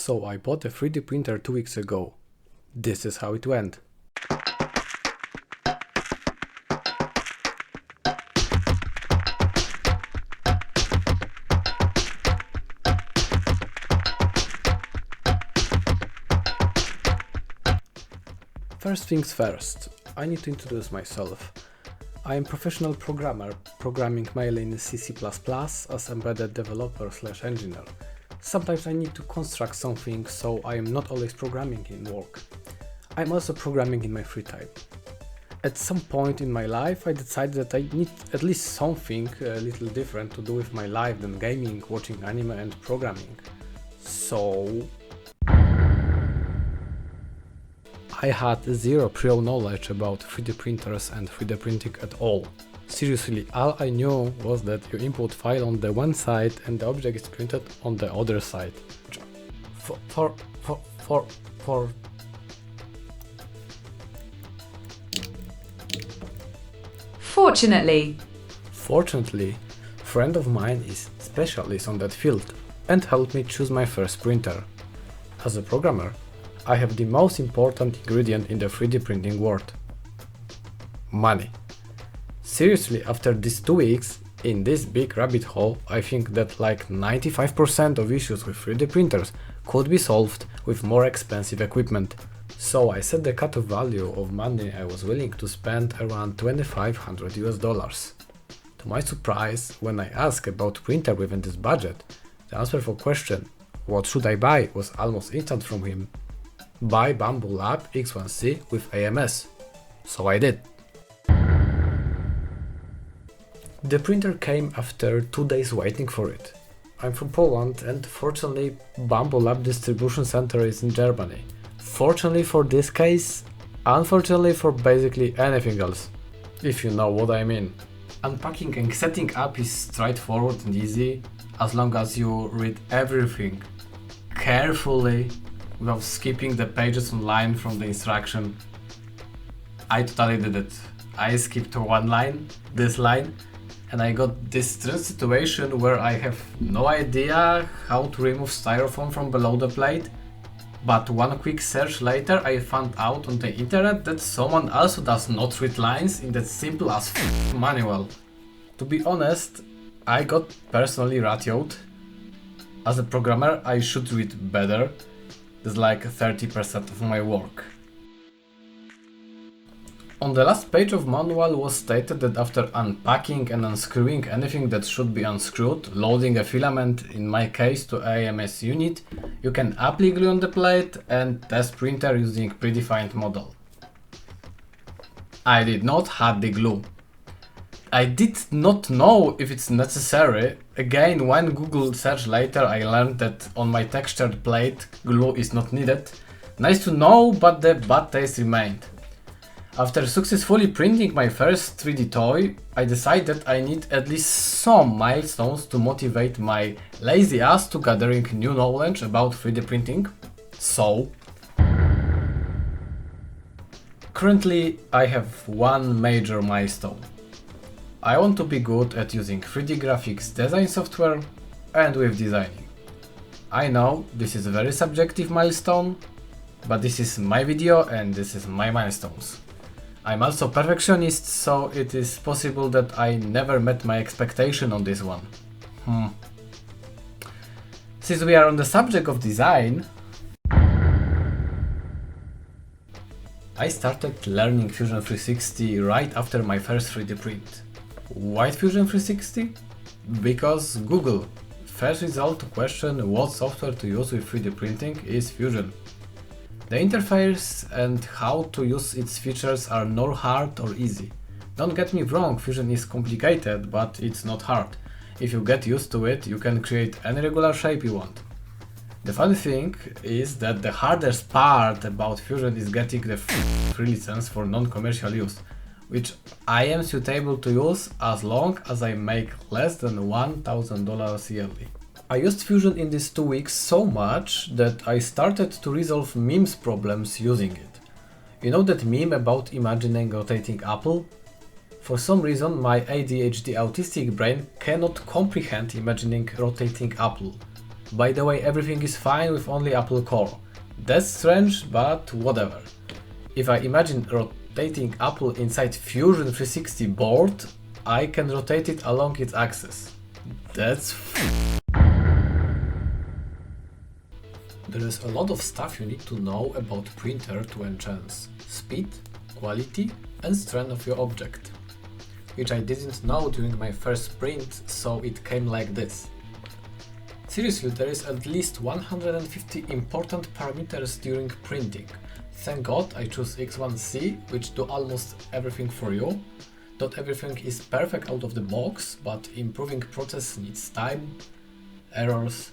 So I bought a 3D printer 2 weeks ago. This is how it went. First things first, I need to introduce myself. I am professional programmer, programming mainly in C++ as embedded developer/engineer. Sometimes I need to construct something, so I am not always programming in work. I'm also programming in my free time. At some point in my life I decided that I need at least something a little different to do with my life than gaming, watching anime and programming. So I had zero prior knowledge about 3D printers and 3D printing at all. Seriously, all I knew was that you input file on the one side and the object is printed on the other side. Fortunately, a friend of mine is specialist on that field and helped me choose my first printer. As a programmer, I have the most important ingredient in the 3D printing world: money. Seriously, after these 2 weeks in this big rabbit hole, I think that like 95% of issues with 3D printers could be solved with more expensive equipment. So I set the cutoff value of money I was willing to spend around $2,500. To my surprise, when I asked about printer within this budget, the answer for question, what should I buy, was almost instant from him. Buy Bamboo Lab X1C with AMS. So I did. The printer came after 2 days waiting for it. I'm from Poland and fortunately Bamboo Lab distribution center is in Germany. Fortunately for this case, unfortunately for basically anything else, if you know what I mean. Unpacking and setting up is straightforward and easy as long as you read everything carefully without skipping the pages online from the instruction. I totally did it. I skipped one line, this line, and I got this strange situation where I have no idea how to remove styrofoam from below the plate, but one quick search later I found out on the internet that someone also does not read lines in that simple as manual. To be honest, I got personally radioed. As a programmer I should read better. That's like 30% of my work. On the last page of manual was stated that after unpacking and unscrewing anything that should be unscrewed, loading a filament, in my case to AMS unit, you can apply glue on the plate and test printer using predefined model. I did not have the glue. I did not know if it's necessary. Again, when Google search later I learned that on my textured plate glue is not needed. Nice to know, but the bad taste remained. After successfully printing my first 3D toy, I decided I need at least some milestones to motivate my lazy ass to gathering new knowledge about 3D printing. So currently I have one major milestone. I want to be good at using 3D graphics design software and with designing. I know this is a very subjective milestone, but this is my video and this is my milestones. I'm also perfectionist, so it is possible that I never met my expectation on this one. Since we are on the subject of design, I started learning Fusion 360 right after my first 3D print. Why Fusion 360? Because Google. First result to question what software to use with 3D printing is Fusion. The interface and how to use its features are not hard or easy. Don't get me wrong, Fusion is complicated, but it's not hard. If you get used to it, you can create any regular shape you want. The funny thing is that the hardest part about Fusion is getting the free license for non-commercial use, which I am suitable to use as long as I make less than $1,000 yearly. I used Fusion in these 2 weeks so much that I started to resolve memes problems using it. You know that meme about imagining rotating apple? For some reason my ADHD autistic brain cannot comprehend imagining rotating apple. By the way, everything is fine with only Apple Core. That's strange, but whatever. If I imagine rotating Apple inside Fusion 360 board, I can rotate it along its axis. That's There is a lot of stuff you need to know about printer to enhance speed, quality and strength of your object, which I didn't know during my first print, so it came like this. Seriously, there is at least 150 important parameters during printing. Thank God I choose X1C, which do almost everything for you. Not everything is perfect out of the box, but improving process needs time, errors,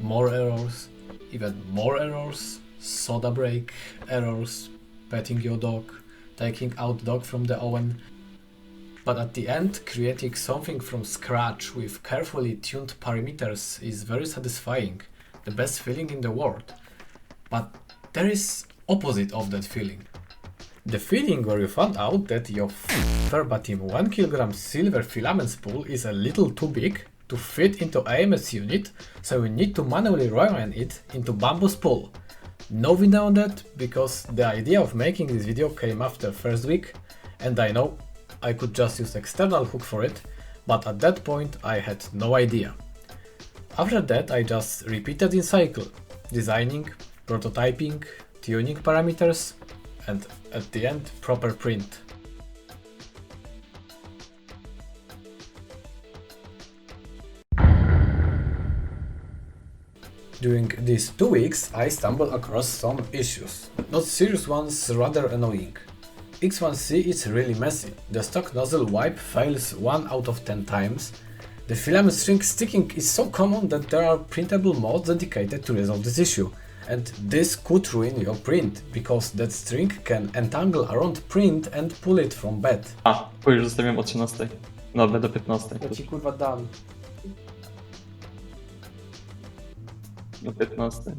more errors, even more errors, soda break, errors, petting your dog, taking out dog from the oven. But at the end, creating something from scratch with carefully tuned parameters is very satisfying, the best feeling in the world. But there is opposite of that feeling. The feeling where you found out that your verbatim 1 kg silver filament spool is a little too big to fit into AMS unit, so you need to manually run it into bamboo spool. No video on that, because the idea of making this video came after first week, and I know I could just use external hook for it, but at that point I had no idea. After that I just repeated in cycle, designing, prototyping, tuning parameters, and at the end proper print. During these 2 weeks I stumbled across some issues. Not serious ones, rather annoying. X1C is really messy. The stock nozzle wipe fails 1 out of 10 times. The filament string sticking is so common that there are printable mods dedicated to resolve this issue. And this could ruin your print, because that string can entangle around print and pull it from bed. Pójdź, zostawiam o 13. Dobra, do 15. Ja ci kurwa dam. Do 15.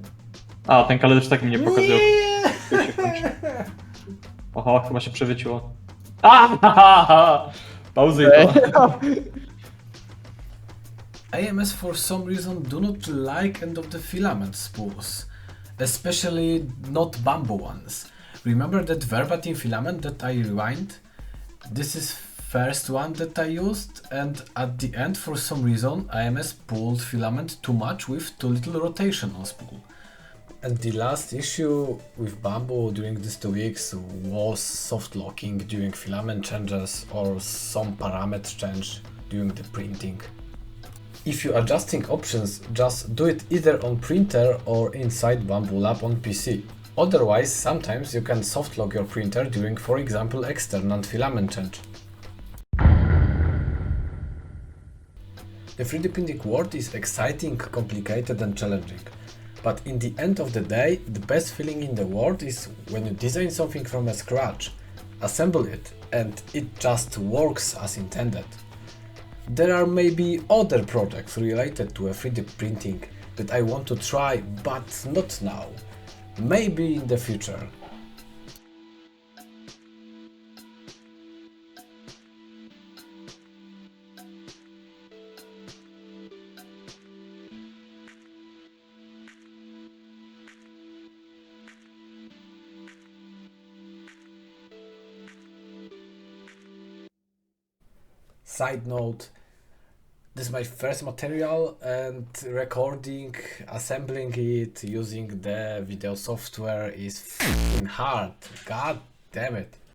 Ten kalendarz tak mi nie pokazał. Oho, chyba się przewyciło. Pauzuj to. AMS for some reason do not like end of the filament spools, especially not bamboo ones. Remember that verbatim filament that I rewind? This is first one that I used, and at the end for some reason AMS pulled filament too much with too little rotation on spool. And the last issue with bamboo during these 2 weeks was soft locking during filament changes or some parameter change during the printing. If you're adjusting options, just do it either on printer or inside Bamboo Lab on PC. Otherwise, sometimes you can soft lock your printer during, for example, external filament change. The 3D printing world is exciting, complicated and challenging. But in the end of the day, the best feeling in the world is when you design something from scratch, assemble it, and it just works as intended. There are maybe other projects related to 3D printing that I want to try, but not now. Maybe in the future. Side note, this is my first material, and recording, assembling it using the video software is f***ing hard. God damn it.